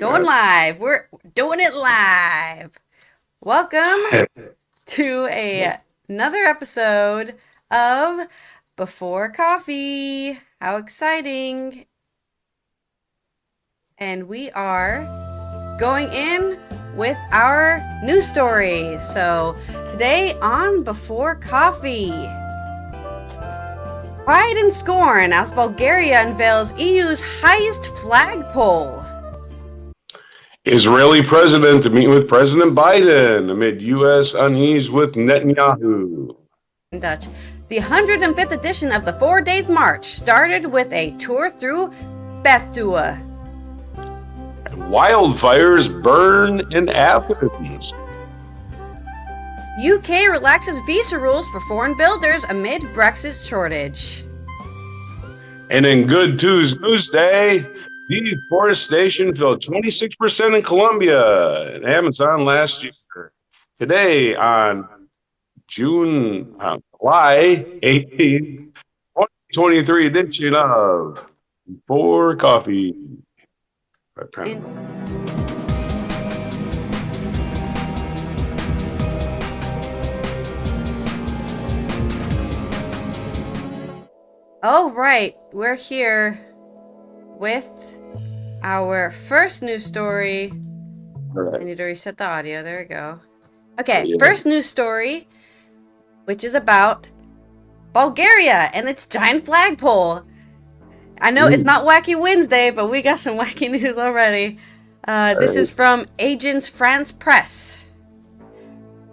Going live. We're doing it live. Welcome to another episode of Before Coffee. How exciting. And we are going in with our news story. So today on Before Coffee, pride and scorn as Bulgaria unveils EU's highest flagpole. Israeli president to meet with President Biden amid U.S. unease with Netanyahu. In Dutch. The 105th edition of the 4 Days March started with a tour through Betua. And wildfires burn in Athens. UK relaxes visa rules for foreign builders amid Brexit shortage. And in Good Tuesday, deforestation fell 26% in Colombia and Amazon last year. Today on July 18th, 2023 edition of Before Coffee. Oh, right. We're here with our first news story. All right. I need to reset the audio. There we go. Okay, first news story, which is about Bulgaria and its giant flagpole. I know it's not Wacky Wednesday, but we got some wacky news already. This is from Agence France Press.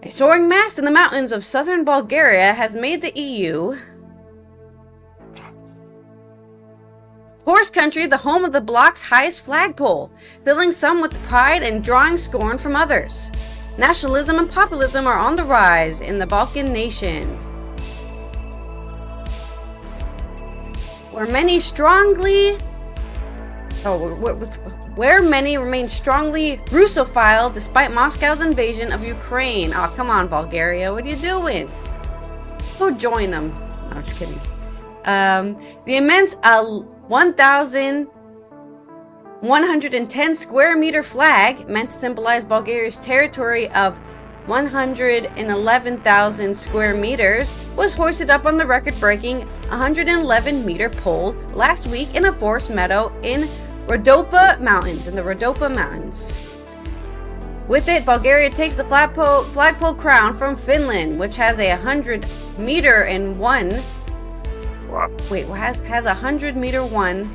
A soaring mast in the mountains of southern Bulgaria has made the EU horse country the home of the bloc's highest flagpole, filling some with pride and drawing scorn from others. Nationalism and populism are on the rise in the Balkan nation, where many remain strongly Russophile despite Moscow's invasion of Ukraine. Oh, come on, Bulgaria, what are you doing? Go join them. No, I'm just kidding. The immense 1,110 square meter flag, meant to symbolize Bulgaria's territory of 111,000 square meters, was hoisted up on the record-breaking 111 meter pole last week in a forest meadow in the Rhodope Mountains. With it, Bulgaria takes the flagpole crown from Finland, which has a 100 meter and one. Wait, has a 100 meter one.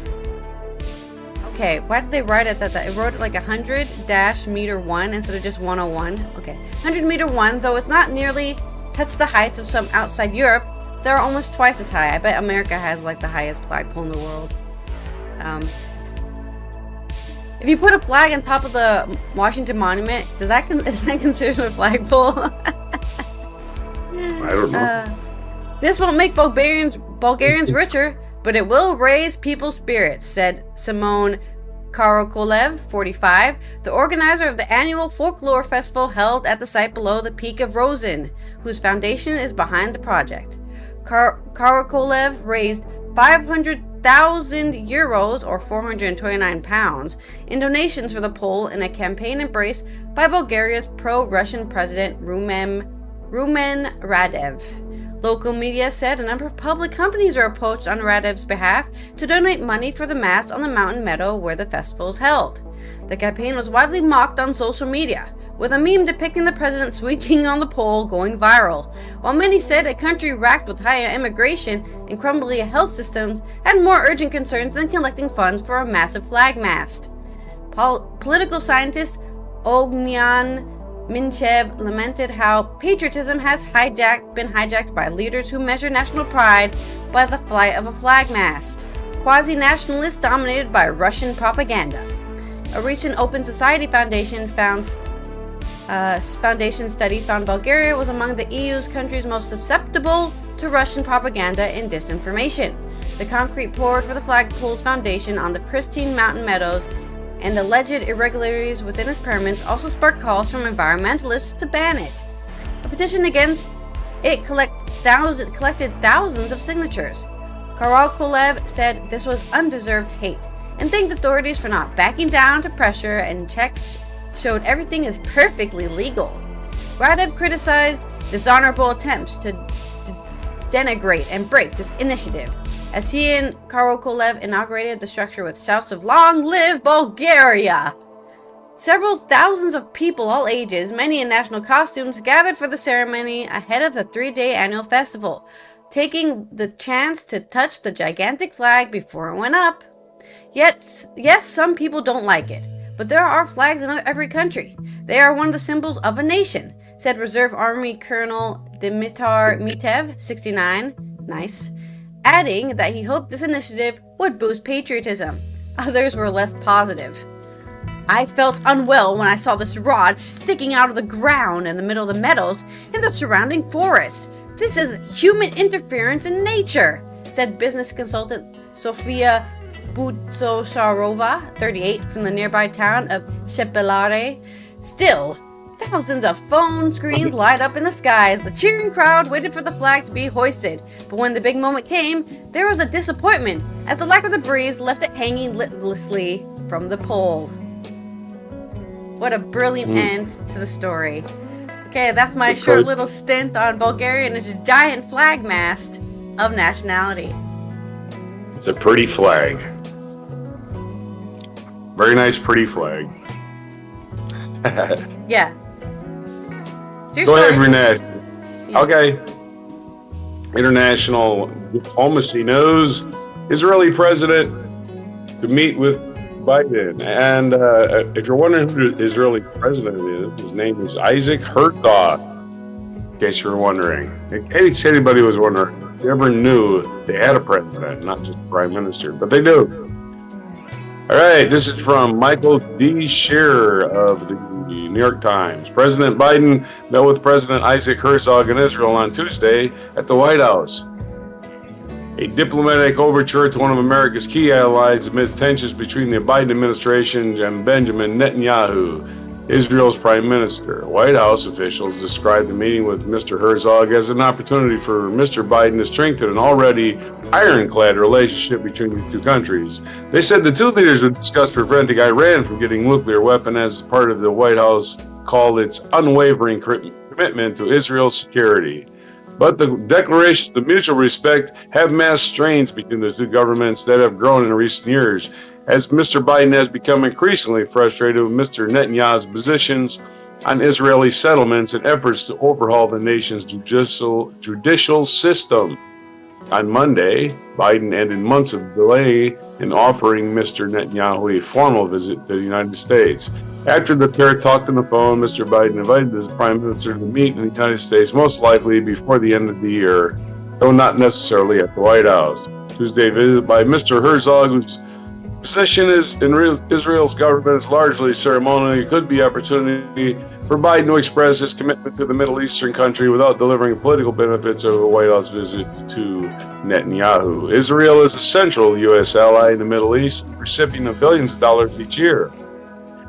Okay, why did they write it that? It wrote it like 100-meter one instead of just 101. Okay, 100 meter one, though it's not nearly touched the heights of some outside Europe, they're almost twice as high. I bet America has like the highest flagpole in the world. If you put a flag on top of the Washington Monument, is that considered a flagpole? I don't know. This won't make Bulgarians richer, but it will raise people's spirits, said Simone Karakolev, 45, the organizer of the annual folklore festival held at the site below the Peak of Rosen, whose foundation is behind the project. Karakolev raised 500,000 euros, or 429 pounds, in donations for the pole in a campaign embraced by Bulgaria's pro-Russian president Rumen Radev. Local media said a number of public companies are approached on Radev's behalf to donate money for the mast on the mountain meadow where the festival is held. The campaign was widely mocked on social media, with a meme depicting the president swinging on the pole going viral, while many said a country racked with high immigration and crumbling health systems had more urgent concerns than collecting funds for a massive flag mast. Political scientist Ognian Minchev lamented how patriotism has been hijacked by leaders who measure national pride by the flight of a flag mast, quasi-nationalists dominated by Russian propaganda. A recent Open Society Foundation study found Bulgaria was among the EU's countries most susceptible to Russian propaganda and disinformation. The concrete poured for the flagpole's foundation on the pristine mountain meadows and alleged irregularities within its permits also sparked calls from environmentalists to ban it. A petition against it collected thousands of signatures. Karakolev said this was undeserved hate. and thanked authorities for not backing down to pressure, and checks showed everything is perfectly legal. Radev criticized dishonorable attempts to denigrate and break this initiative, as he and Karakolev inaugurated the structure with shouts of "Long live Bulgaria!" Several thousands of people, all ages, many in national costumes, gathered for the ceremony ahead of the 3-day annual festival, taking the chance to touch the gigantic flag before it went up. Yet, yes, some people don't like it, but there are flags in every country. They are one of the symbols of a nation, said Reserve Army Colonel Dimitar Mitev, 69, nice, adding that he hoped this initiative would boost patriotism. Others were less positive. "I felt unwell when I saw this rod sticking out of the ground in the middle of the meadows and the surrounding forest. This is human interference in nature," said business consultant Sofia Butsosharova, 38, from the nearby town of Shepelare. Still, thousands of phone screens light up in the sky as the cheering crowd waited for the flag to be hoisted. But when the big moment came, there was a disappointment, as the lack of the breeze left it hanging listlessly from the pole. What a brilliant end to the story. Okay, that's my short little stint on Bulgaria and its giant flag mast of nationality. It's a pretty flag. Very nice, pretty flag. Yeah. Go ahead, Renee. Yeah. Okay. International diplomacy knows Israeli president to meet with Biden. And if you're wondering who the Israeli president is, his name is Isaac Herzog, in case you're wondering. In case anybody was wondering, they ever knew they had a president, not just a prime minister, but they do. All right, this is from Michael D. Shearer of the New York Times. President Biden met with President Isaac Herzog in Israel on Tuesday at the White House. A diplomatic overture to one of America's key allies amidst tensions between the Biden administration and Benjamin Netanyahu, Israel's prime minister. White House officials described the meeting with Mr. Herzog as an opportunity for Mr. Biden to strengthen an already ironclad relationship between the two countries. They said the two leaders would discuss preventing Iran from getting a nuclear weapon as part of the White House called its unwavering commitment to Israel's security. But the declarations of mutual respect have masked strains between the two governments that have grown in recent years, as Mr. Biden has become increasingly frustrated with Mr. Netanyahu's positions on Israeli settlements and efforts to overhaul the nation's judicial system. On Monday, Biden ended months of delay in offering Mr. Netanyahu a formal visit to the United States. After the pair talked on the phone, Mr. Biden invited the Prime Minister to meet in the United States, most likely before the end of the year, though not necessarily at the White House. Tuesday visit by Mr. Herzog, whose position is in Israel's government is largely ceremonial, could be opportunity for Biden to express his commitment to the Middle Eastern country without delivering political benefits of a White House visit to Netanyahu. Israel is a central U.S. ally in the Middle East, recipient of billions of dollars each year.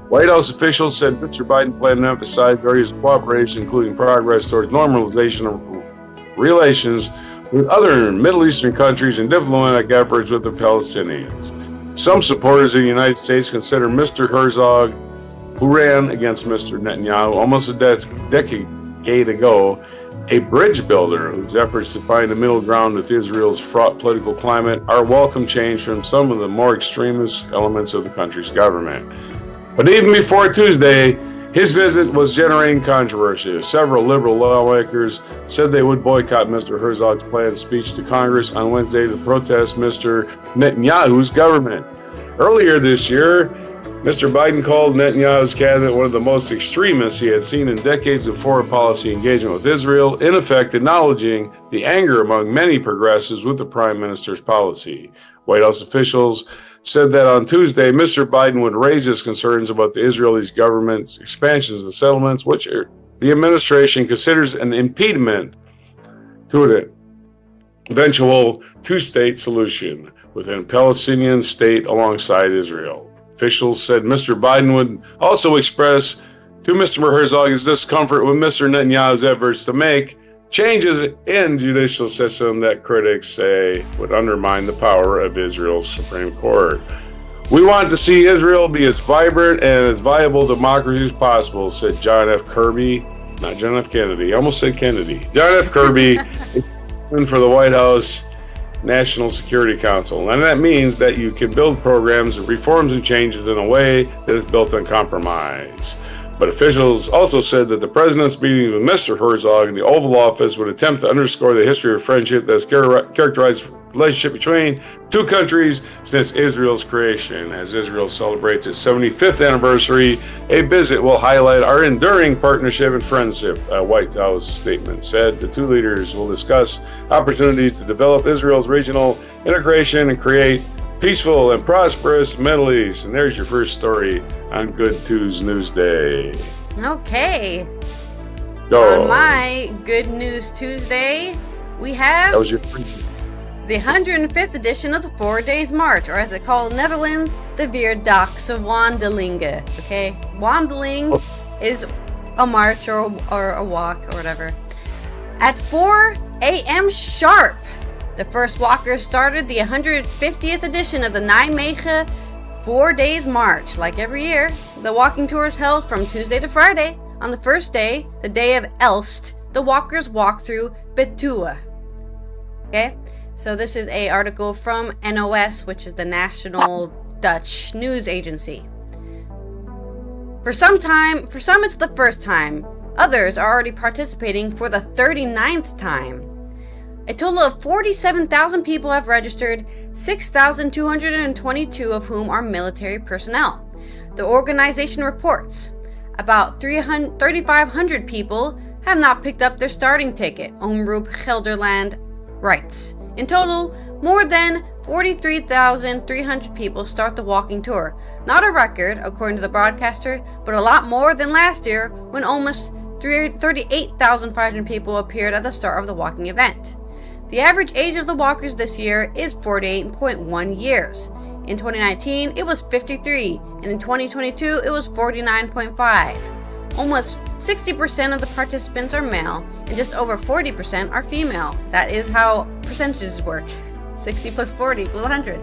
White House officials said Mr. Biden planned to emphasize areas of cooperation, including progress towards normalization of relations with other Middle Eastern countries and diplomatic efforts with the Palestinians. Some supporters of the United States consider Mr. Herzog, who ran against Mr. Netanyahu almost a decade ago, a bridge builder whose efforts to find a middle ground with Israel's fraught political climate are a welcome change from some of the more extremist elements of the country's government. But even before Tuesday, his visit was generating controversy. Several liberal lawmakers said they would boycott Mr. Herzog's planned speech to Congress on Wednesday to protest Mr. Netanyahu's government. Earlier this year, Mr. Biden called Netanyahu's cabinet one of the most extremists he had seen in decades of foreign policy engagement with Israel, in effect acknowledging the anger among many progressives with the prime minister's policy. White House officials said that on Tuesday, Mr. Biden would raise his concerns about the Israeli government's expansions of settlements, which the administration considers an impediment to an eventual two-state solution within a Palestinian state alongside Israel. Officials said Mr. Biden would also express to Mr. Herzog his discomfort with Mr. Netanyahu's efforts to make changes in judicial system that critics say would undermine the power of Israel's Supreme Court. We want to see Israel be as vibrant and as viable democracy as possible, said John F. Kirby. Not John F. Kennedy. I almost said Kennedy. John F. Kirby for the White House National Security Council. And that means that you can build programs and reforms and changes in a way that is built on compromise. But officials also said that the president's meeting with Mr. Herzog in the Oval Office would attempt to underscore the history of friendship that has characterized the relationship between two countries since Israel's creation. As Israel celebrates its 75th anniversary, a visit will highlight our enduring partnership and friendship, a White House statement said. The two leaders will discuss opportunities to develop Israel's regional integration and create peaceful and prosperous Middle East. And there's your first story on Good News Tuesday. Okay. Go. On my Good News Tuesday, we have That was your the 105th edition of the 4 Days March, or as it's called in Netherlands, the Vier Daagse Wandelingen. Okay? Wandeling is a march or a walk or whatever. At 4 a.m. sharp, the first walkers started the 150th edition of the Nijmegen 4 Days March. Like every year, the walking tour is held from Tuesday to Friday. On the first day, the day of Elst, the walkers walk through Betuwe. Okay? So this is a article from NOS, which is the National Dutch News Agency. For some it's the first time. Others are already participating for the 39th time. A total of 47,000 people have registered, 6,222 of whom are military personnel. The organization reports about 3,500 people have not picked up their starting ticket, Omroep Gelderland writes. In total, more than 43,300 people start the walking tour. Not a record, according to the broadcaster, but a lot more than last year when almost 38,500 people appeared at the start of the walking event. The average age of the walkers this year is 48.1 years. In 2019, it was 53, and in 2022, it was 49.5. Almost 60% of the participants are male, and just over 40% are female. That is how percentages work. 60 plus 40 equals 100.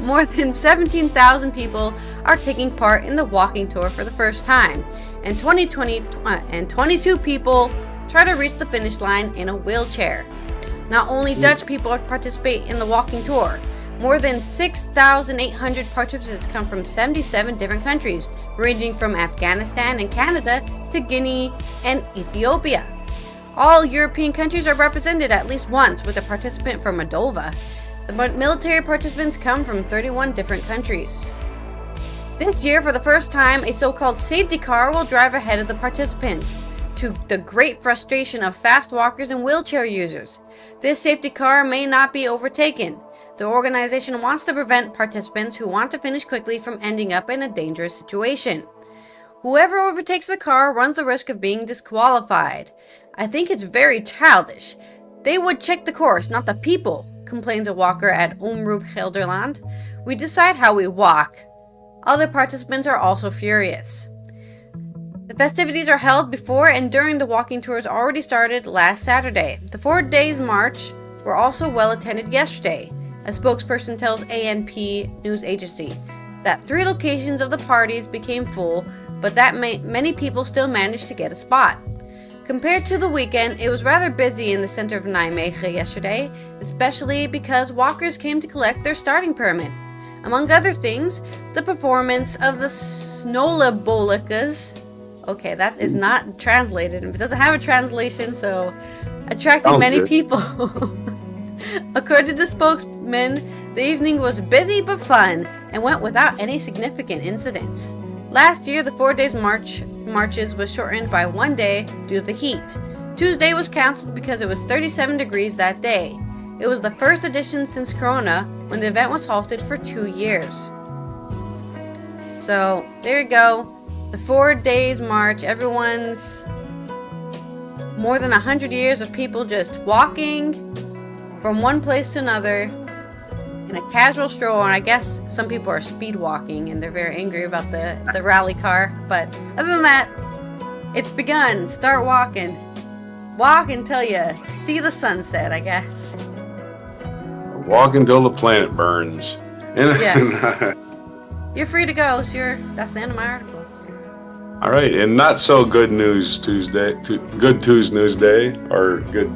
More than 17,000 people are taking part in the walking tour for the first time, and 22 people try to reach the finish line in a wheelchair. Not only Dutch people participate in the walking tour. More than 6,800 participants come from 77 different countries, ranging from Afghanistan and Canada to Guinea and Ethiopia. All European countries are represented at least once, with a participant from Moldova. The military participants come from 31 different countries. This year, for the first time, a so-called safety car will drive ahead of the participants, to the great frustration of fast walkers and wheelchair users. This safety car may not be overtaken. The organization wants to prevent participants who want to finish quickly from ending up in a dangerous situation. Whoever overtakes the car runs the risk of being disqualified. I think it's very childish. They would check the course, not the people, complains a walker at Omroep Gelderland. We decide how we walk. Other participants are also furious. The festivities are held before and during the walking tours already started last Saturday. The 4 days march were also well attended yesterday. A spokesperson tells ANP news agency that 3 locations of the parties became full, but that many people still managed to get a spot. Compared to the weekend, it was rather busy in the center of Nijmegen yesterday, especially because walkers came to collect their starting permit. Among other things, the performance of the Snollebolletjes. Okay, that is not translated. It doesn't have a translation, so attracting many people. According to the spokesman, the evening was busy but fun and went without any significant incidents. Last year, the 4 days marches was shortened by 1 day due to the heat. Tuesday was canceled because it was 37 degrees that day. It was the first edition since Corona, when the event was halted for 2 years. So, there you go. The 4 days march. Everyone's more than 100 years of people just walking from one place to another in a casual stroll, and I guess some people are speed walking and they're very angry about the rally car, but other than that, it's begun. Start walking. Walk until you see the sunset, I guess. Walk until the planet burns. Yeah. You're free to go, sir. That's the end of my article. All right, and not so good news Tuesday, good Tuesday Day, or good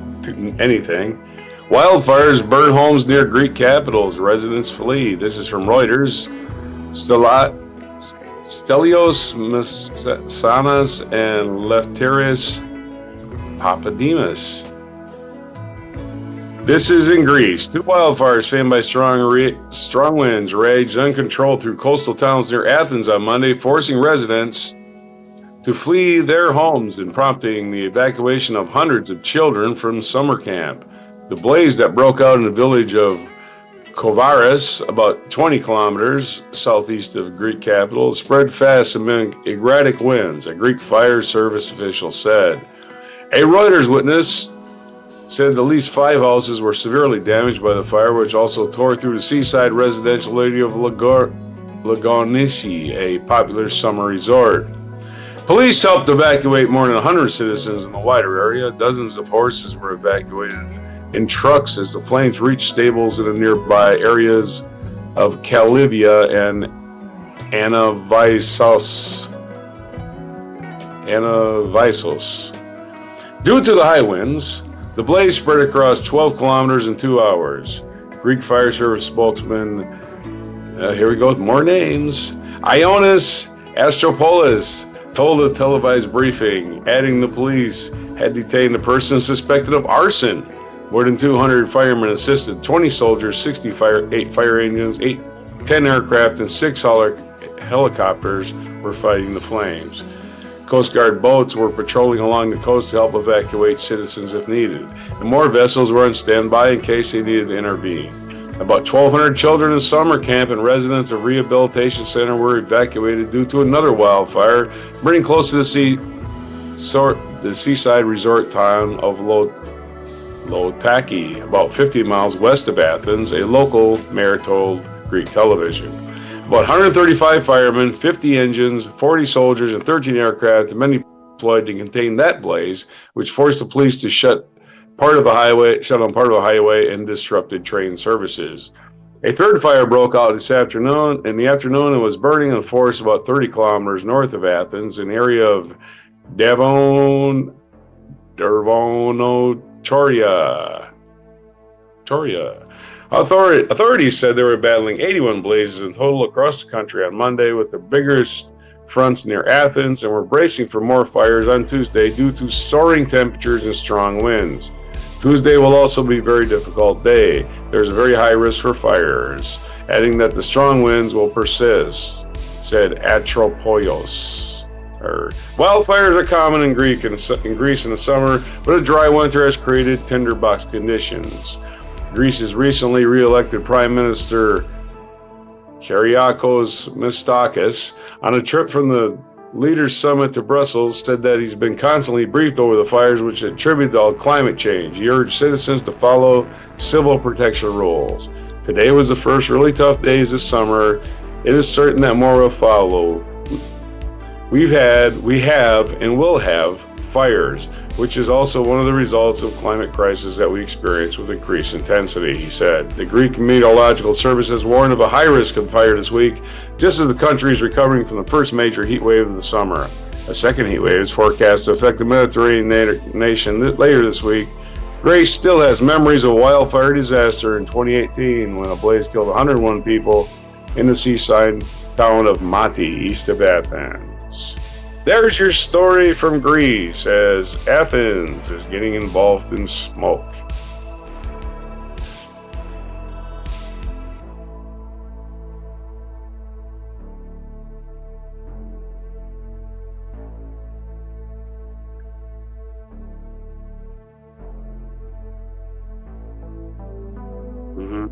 anything. Wildfires burn homes near Greek capitals. Residents flee. This is from Reuters. Stelios Massanas and Lefteris Papademos. This is in Greece. Two wildfires fanned by strong winds raged uncontrolled through coastal towns near Athens on Monday, forcing residents to flee their homes and prompting the evacuation of hundreds of children from summer camp. The blaze that broke out in the village of Kovaris, about 20 kilometers southeast of the Greek capital, spread fast amid erratic winds, a Greek fire service official said. A Reuters witness said at least 5 houses were severely damaged by the fire, which also tore through the seaside residential area of Lagonisi, a popular summer resort. Police helped evacuate more than 100 citizens in the wider area. Dozens of horses were evacuated in trucks as the flames reached stables in the nearby areas of Kalivia and Anavisos. Due to the high winds, the blaze spread across 12 kilometers in 2 hours. Greek fire service spokesman, here we go with more names, Ioannis Astropoulos, told a televised briefing, adding the police had detained a person suspected of arson. More than 200 firemen assisted, 20 soldiers, 8 fire engines, 10 aircraft, and 6 helicopters were fighting the flames. Coast Guard boats were patrolling along the coast to help evacuate citizens if needed, and more vessels were on standby in case they needed to intervene. About 1,200 children in summer camp and residents of rehabilitation center were evacuated due to another wildfire burning close to the seaside resort town of Lotaki, about 50 miles west of Athens, a local mayor told Greek television. About 135 firemen, 50 engines, 40 soldiers, and 13 aircraft have been deployed to contain that blaze, which forced the police to shut down part of the highway and disrupted train services. A third fire broke out this afternoon. In the afternoon, it was burning in force about 30 kilometers north of Athens, an area of Dervonochoria. Authorities said they were battling 81 blazes in total across the country on Monday, with the biggest fronts near Athens, and were bracing for more fires on Tuesday due to soaring temperatures and strong winds. Tuesday will also be a very difficult day. There's a very high risk for fires, adding that the strong winds will persist, said Atropoulos. Wildfires are common in Greece in the summer, but a dry winter has created tinderbox conditions. Greece's recently re-elected Prime Minister Kyriakos Mitsotakis, on a trip from the Leaders Summit to Brussels, said that he's been constantly briefed over the fires, which attribute to climate change. He urged citizens to follow civil protection rules. Today was the first really tough days this summer. It is certain that more will follow. We have, and will have fires, which is also one of the results of climate crisis that we experience with increased intensity, he said. The Greek Meteorological Service has warned of a high risk of fire this week, just as the country is recovering from the first major heat wave of the summer. A second heat wave is forecast to affect the Mediterranean nation later this week. Greece still has memories of a wildfire disaster in 2018 when a blaze killed 101 people in the seaside town of Mati, east of Athens. There's your story from Greece as Athens is getting involved in smoke. Mm-hmm.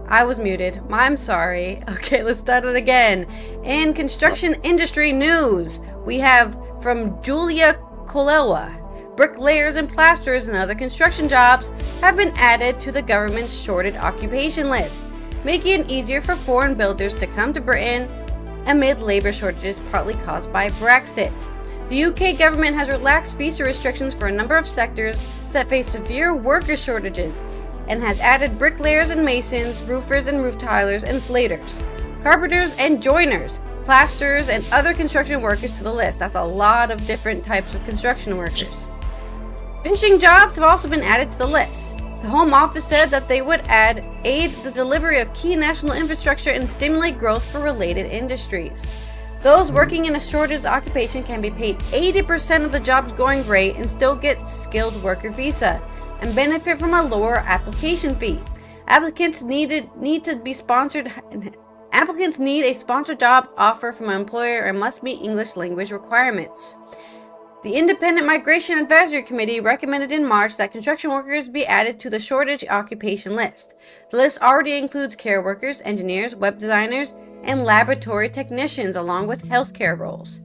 I was muted. I'm sorry. Okay, let's start it again. In construction industry news, we have from Julia Kolewa. Bricklayers and plasterers and other construction jobs have been added to the government's shorted occupation list, making it easier for foreign builders to come to Britain amid labor shortages partly caused by Brexit. The UK government has relaxed visa restrictions for a number of sectors that face severe worker shortages and has added bricklayers and masons, roofers and roof tilers and slaters, carpenters and joiners, plasterers and other construction workers to the list. That's a lot of different types of construction workers. Fishing jobs have also been added to the list. The Home Office said that they would aid the delivery of key national infrastructure and stimulate growth for related industries. Those working in a shortage occupation can be paid 80% of the job's going rate and still get skilled worker visa and benefit from a lower application fee. Applicants need a sponsored job offer from an employer and must meet English language requirements. The Independent Migration Advisory Committee recommended in March that construction workers be added to the shortage occupation list. The list already includes care workers, engineers, web designers, and laboratory technicians, along with healthcare roles.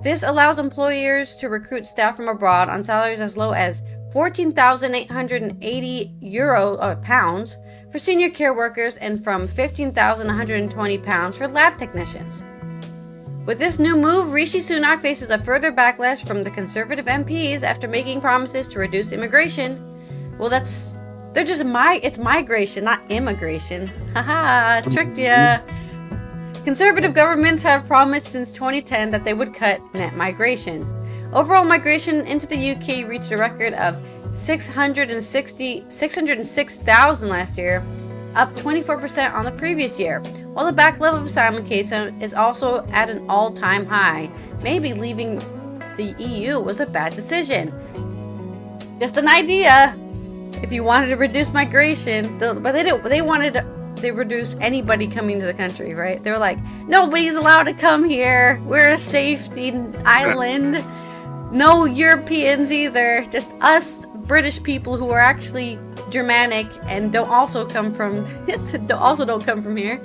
This allows employers to recruit staff from abroad on salaries as low as €14,880 pounds for senior care workers and from £15,120 for lab technicians. With this new move, Rishi Sunak faces a further backlash from the Conservative MPs after making promises to reduce immigration. Well, it's migration, not immigration. Haha, tricked ya. Conservative governments have promised since 2010 that they would cut net migration. Overall migration into the UK reached a record of 606,000 last year, up 24% on the previous year, while the backlog of asylum cases is also at an all-time high. Maybe leaving the EU was a bad decision. Just an idea. If you wanted to reduce migration, but they reduce anybody coming to the country, right? They were like, nobody's allowed to come here. We're a safety island. No Europeans either. Just us British people who are actually Germanic and don't come from here.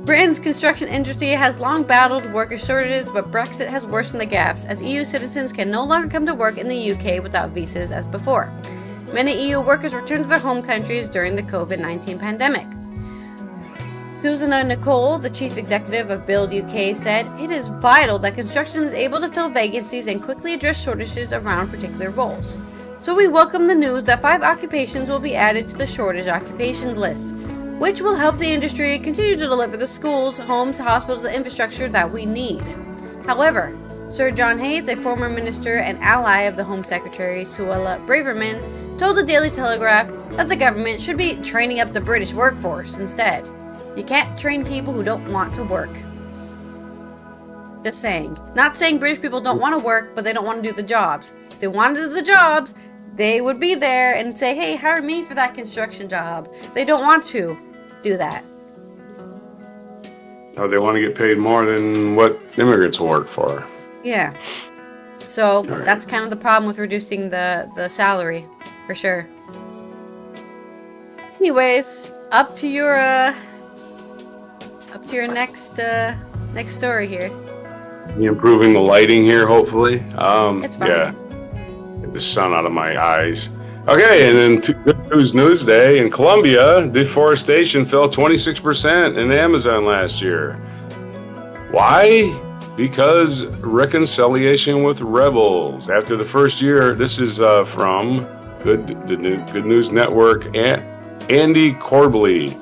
Britain's construction industry has long battled worker shortages, but Brexit has worsened the gaps as EU citizens can no longer come to work in the UK without visas as before. Many EU workers returned to their home countries during the COVID-19 pandemic. Susanna Nicole, the chief executive of Build UK, said, "It is vital that construction is able to fill vacancies and quickly address shortages around particular roles. So we welcome the news that 5 occupations will be added to the shortage occupations list, which will help the industry continue to deliver the schools, homes, hospitals, and infrastructure that we need." However, Sir John Hayes, a former minister and ally of the Home Secretary Suella Braverman, told the Daily Telegraph that the government should be training up the British workforce instead. You can't train people who don't want to work. Just saying. Not saying British people don't want to work, but they don't want to do the jobs. If they wanted to do the jobs, they would be there and say, hey, hire me for that construction job. They don't want to do that. Oh, they want to get paid more than what immigrants work for. Yeah. So right. That's kind of the problem with reducing the salary, for sure. Anyways, up to your next story here. Improving the lighting here, hopefully. It's fine. Yeah. Get the sun out of my eyes. Okay, and then Good News Day in Colombia, deforestation fell 26% in the Amazon last year. Why? Because reconciliation with rebels. After the first year, this is from Good News Network, Andy Corbley.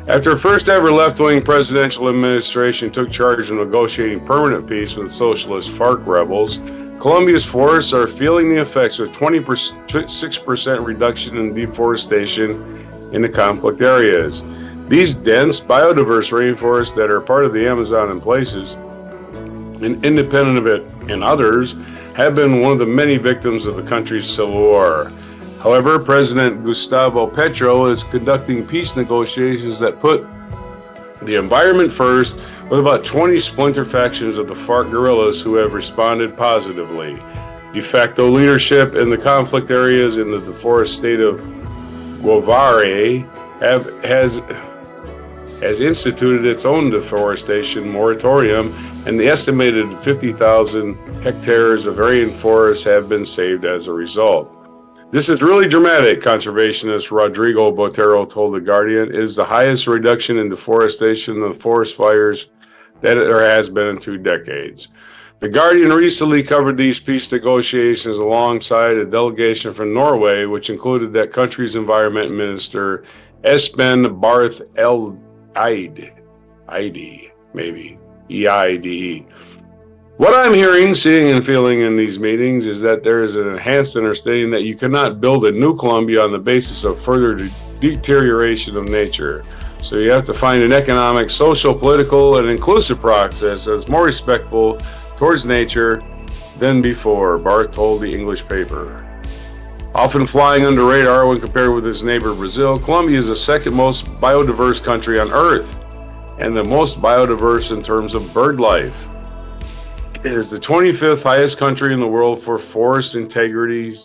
After first ever left-wing presidential administration took charge of negotiating permanent peace with socialist FARC rebels, Colombia's forests are feeling the effects of 26% reduction in deforestation in the conflict areas. These dense, biodiverse rainforests that are part of the Amazon in places, and independent of it and others, have been one of the many victims of the country's civil war. However, President Gustavo Petro is conducting peace negotiations that put the environment first, with about 20 splinter factions of the FARC guerrillas who have responded positively. De facto leadership in the conflict areas in the deforested state of Guaviare has instituted its own deforestation moratorium, and the estimated 50,000 hectares of rainforest have been saved as a result. This is really dramatic, conservationist Rodrigo Botero told The Guardian. It is the highest reduction in deforestation and forest fires that there has been in 2 decades. The Guardian recently covered these peace negotiations alongside a delegation from Norway, which included that country's environment minister, Espen Barth Eide, maybe, E-I-D-E. What I'm hearing, seeing, and feeling in these meetings is that there is an enhanced understanding that you cannot build a new Colombia on the basis of further deterioration of nature. So you have to find an economic, social, political, and inclusive process that is more respectful towards nature than before, Barth told the English paper. Often flying under radar when compared with its neighbor Brazil, Colombia is the second most biodiverse country on Earth and the most biodiverse in terms of bird life. It is the 25th highest country in the world for forest integrity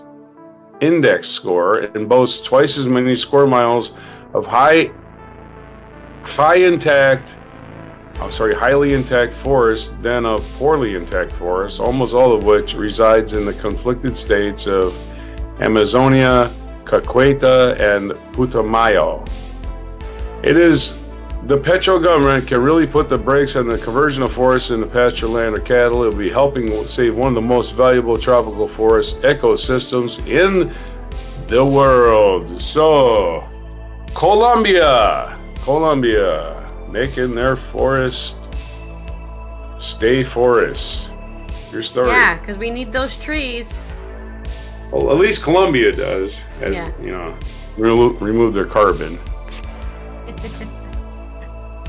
index score and boasts twice as many square miles of highly intact forest than a poorly intact forest, almost all of which resides in the conflicted states of Amazonia, Caqueta, and Putumayo. It is the Petro government can really put the brakes on the conversion of forests into pasture land or cattle. It will be helping save one of the most valuable tropical forest ecosystems in the world. So, Colombia, making their forest stay forests. Your story. Yeah, because we need those trees. Well, at least Colombia does, as you know, remove their carbon.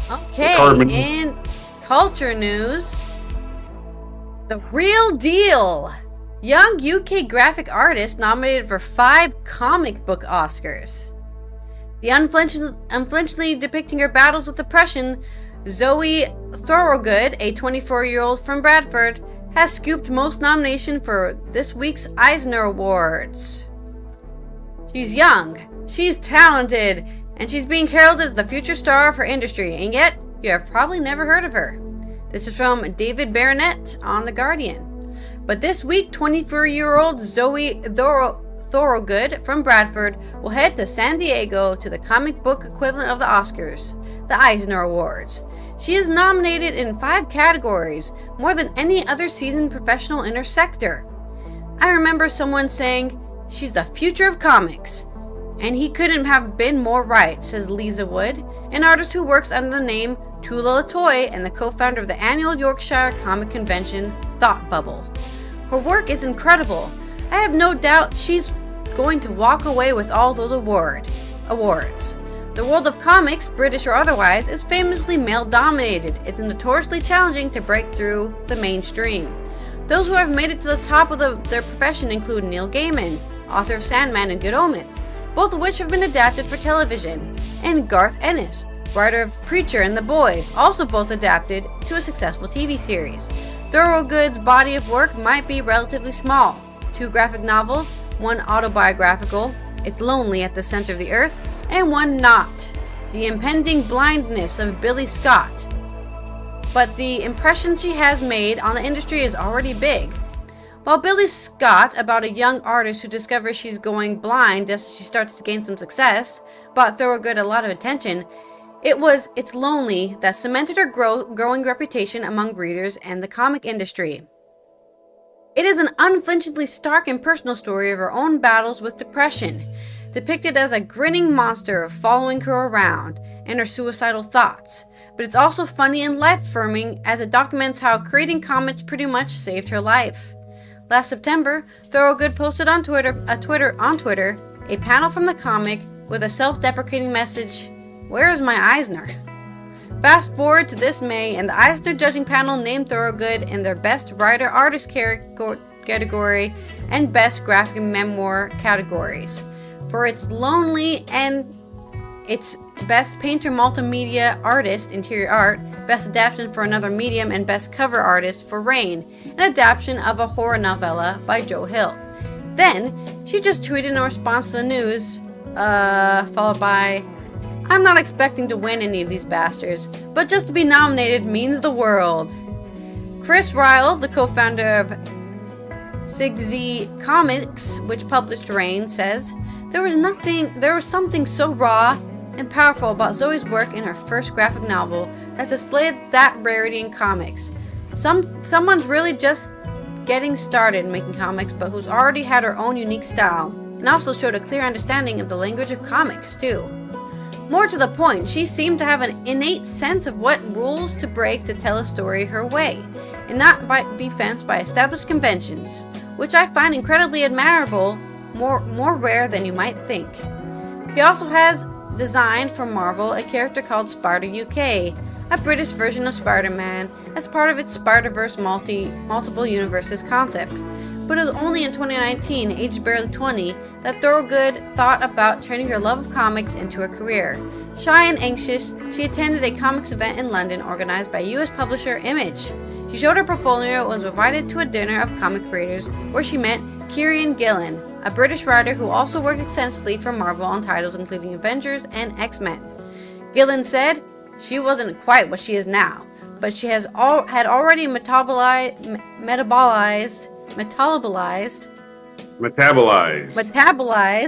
Okay, in culture news, The Real Deal. Young UK graphic artist nominated for 5 comic book Oscars. The unflinchingly depicting her battles with depression, Zoe Thorogood, a 24-year-old from Bradford, has scooped most nomination for this week's Eisner Awards. She's young, she's talented, and she's being heralded as the future star of her industry, and yet you have probably never heard of her. This is from David Barnett on The Guardian. But this week, 24-year-old Zoe Thorogood from Bradford will head to San Diego to the comic book equivalent of the Oscars, the Eisner Awards. She is nominated in 5 categories, more than any other seasoned professional in her sector. I remember someone saying, "She's the future of comics." And he couldn't have been more right, says Lisa Wood, an artist who works under the name Tula Latoy and the co-founder of the annual Yorkshire comic convention, Thought Bubble. Her work is incredible. I have no doubt she's going to walk away with all those awards. The world of comics, British or otherwise, is famously male-dominated. It's notoriously challenging to break through the mainstream. Those who have made it to the top of their profession include Neil Gaiman, author of Sandman and Good Omens, both of which have been adapted for television, and Garth Ennis, writer of Preacher and The Boys, also both adapted to a successful TV series. Thorogood's body of work might be relatively small. 2 graphic novels, 1 autobiographical, It's Lonely at the Center of the Earth, and 1 not, The Impending Blindness of Billy Scott. But the impression she has made on the industry is already big. While Billy Scott, about a young artist who discovers she's going blind just as she starts to gain some success, brought Thorogood a lot of attention, it was It's Lonely that cemented her growing reputation among readers and the comic industry. It is an unflinchingly stark and personal story of her own battles with depression, depicted as a grinning monster following her around and her suicidal thoughts. But it's also funny and life-affirming as it documents how creating comics pretty much saved her life. Last September, Thorogood posted on Twitter a panel from the comic with a self-deprecating message, "Where is my Eisner?" Fast forward to this May, and the Eisner judging panel named Thorogood in their Best Writer-Artist category and Best Graphic Memoir categories for It's Lonely and its Best Painter Multimedia Artist Interior Art, Best Adaptation for Another Medium, and Best Cover Artist for Rain, an adaptation of a horror novella by Joe Hill. Then, she just tweeted in response to the news, followed by, I'm not expecting to win any of these bastards, but just to be nominated means the world. Chris Ryall, the co-founder of Sigsy Comics, which published Rain, says, there was something so raw and powerful about Zoe's work in her first graphic novel that displayed that rarity in comics. Someone's really just getting started making comics, but who's already had her own unique style, and also showed a clear understanding of the language of comics, too. More to the point, she seemed to have an innate sense of what rules to break to tell a story her way, and not be fenced by established conventions, which I find incredibly admirable, more rare than you might think. She also has designed for Marvel a character called Spider UK, a British version of Spider-Man, as part of its Spider-Verse multiple universes concept. But it was only in 2019, aged barely 20, that Thorogood thought about turning her love of comics into a career. Shy and anxious, she attended a comics event in London organized by US publisher Image. She showed her portfolio and was invited to a dinner of comic creators where she met Kieran Gillen, a British writer who also worked extensively for Marvel on titles including Avengers and X-Men. Gillen said she wasn't quite what she is now, but she had already metabolized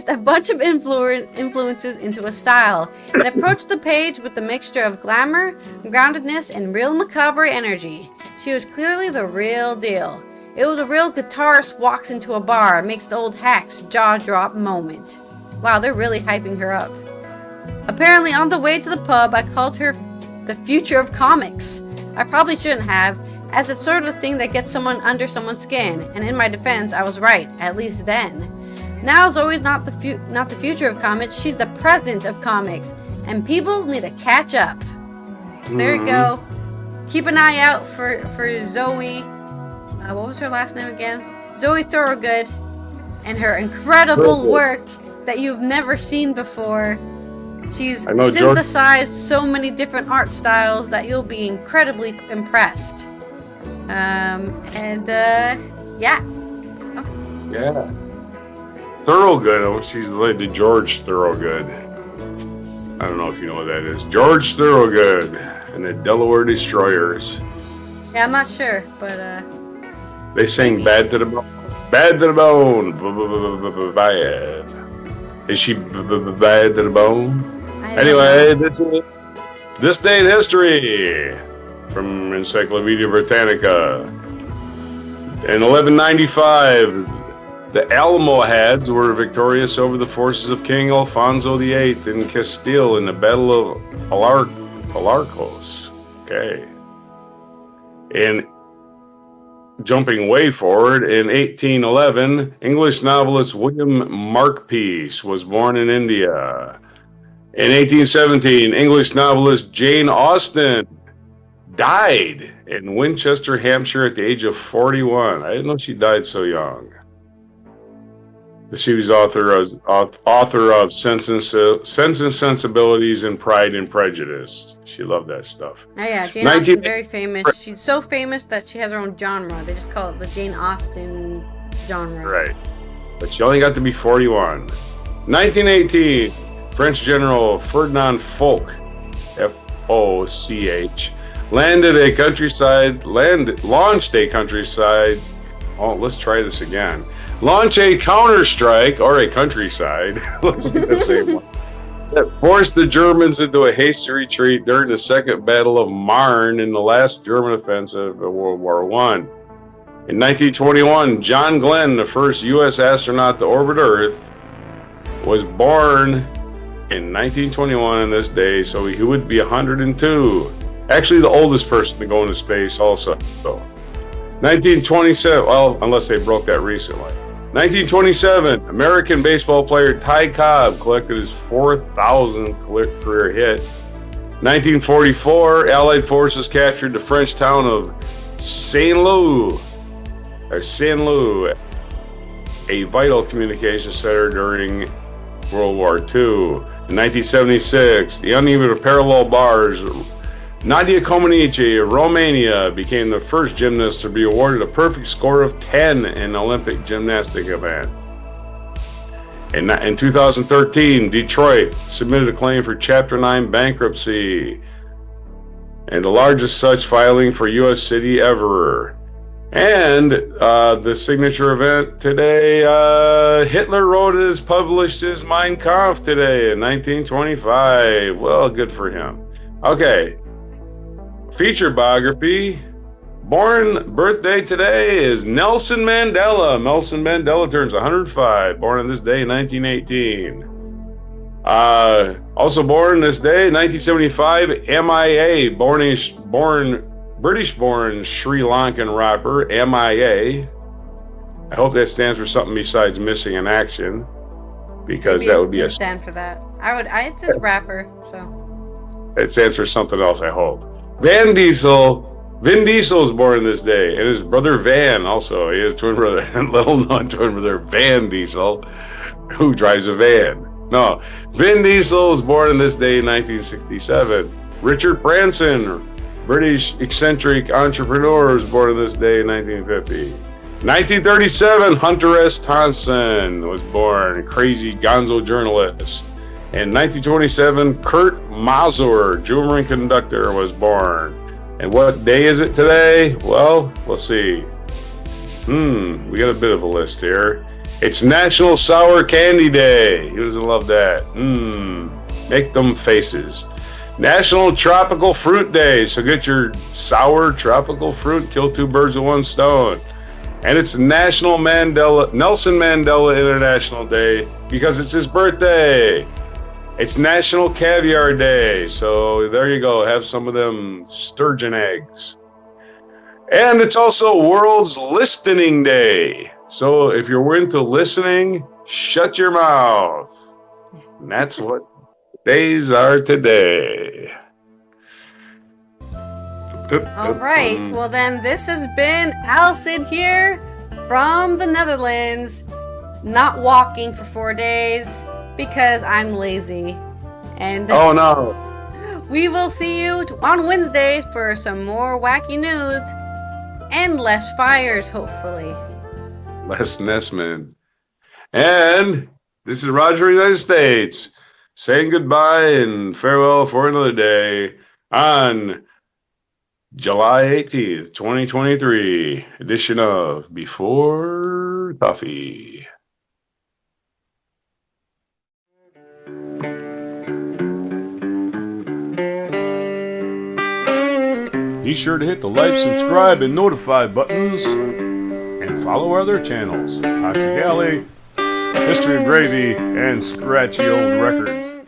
a bunch of influences into a style, and approached the page with a mixture of glamour, groundedness, and real macabre energy. She was clearly the real deal. It was a real guitarist walks into a bar, makes the old hack's jaw drop moment. Wow, they're really hyping her up. Apparently, on the way to the pub, I called her the future of comics. I probably shouldn't have, as it's sort of the thing that gets someone under someone's skin, and in my defense, I was right, at least then. Now Zoe's not the future of comics, she's the present of comics, and people need to catch up. So there you go. Keep an eye out for Zoe. What was her last name again? Zoe Thorogood, and her incredible work that you've never seen before. She's synthesized so many different art styles that you'll be incredibly impressed. Yeah. Oh. Yeah. Thorogood. She's related to George Thorogood. I don't know if you know what that is. George Thorogood and the Delaware Destroyers. Yeah, I'm not sure, but they sing maybe. Bad to the Bone. Bad to the Bone. Bad. Is she bad to the bone? Anyway, this day in history from Encyclopedia Britannica. In 1195, the Almohads were victorious over the forces of King Alfonso VIII in Castile in the Battle of Alarcos. Okay. And jumping way forward, in 1811, English novelist William Makepeace was born in India. In 1817, English novelist Jane Austen died in Winchester, Hampshire at the age of 41. I didn't know she died so young. She was author of Sense and Sensibilities and Pride and Prejudice. She loved that stuff. Oh yeah, Jane Austen, very famous. She's so famous that she has her own genre. They just call it the Jane Austen genre. Right. But she only got to be 41. 1918, French General Ferdinand Foch, F-O-C-H, launched a countryside. Oh, let's try this again. Launch a counter-strike, or a countryside, let's do the same one, that forced the Germans into a hasty retreat during the Second Battle of Marne in the last German offensive of World War I. In 1921, John Glenn, the first U.S. astronaut to orbit Earth, was born in 1921 on this day, so he would be 102. Actually, the oldest person to go into space also. 1927, well, unless they broke that recently. 1927, American baseball player Ty Cobb collected his 4,000th career hit. 1944, Allied forces captured the French town of Saint-Lô, a vital communication center during World War II. In 1976, the uneven parallel bars, Nadia Comaneci of Romania became the first gymnast to be awarded a perfect score of 10 in an Olympic gymnastic event. In 2013, Detroit submitted a claim for Chapter 9 bankruptcy, and the largest such filing for U.S. city ever. And the signature event today, Hitler published his Mein Kampf today in 1925. Well, good for him. Okay, feature biography. Birthday today is Nelson Mandela. Nelson Mandela turns 105, born on this day in 1918. Also born this day, 1975, MIA, British-born Sri Lankan rapper, MIA. I hope that stands for something besides missing in action, because Maybe that would be a stand for that. It's just rapper, so. It stands for something else, I hope. Vin Diesel is born this day, and his brother Van also. He has twin brother, little known twin brother Van Diesel, who drives a van. No, Vin Diesel was born on this day in 1967. Richard Branson, British eccentric entrepreneur, was born on this day in 1950. 1937, Hunter S. Thompson was born, crazy gonzo journalist. In 1927, Kurt Masur, jewelry conductor, was born. And what day is it today? Well, let's see. We got a bit of a list here. It's National Sour Candy Day. Who doesn't love that? Make them faces. National Tropical Fruit Day. So get your sour tropical fruit, kill two birds with one stone. And it's Nelson Mandela International Day because it's his birthday. It's National Caviar Day, so there you go. Have some of them sturgeon eggs. And it's also World's Listening Day. So if you're into listening, shut your mouth. And that's what days are today. All right. Well, then this has been Allison here from the Netherlands, not walking for 4 days. Because I'm lazy. And oh no. We will see you on Wednesday for some more wacky news and less fires, hopefully. Les Nessman. And this is Roger of the United States saying goodbye and farewell for another day on July 18th, 2023 edition of Before Coffee. Be sure to hit the like, subscribe, and notify buttons, and follow our other channels, Toxic Alley, History of Gravy, and Scratchy Old Records.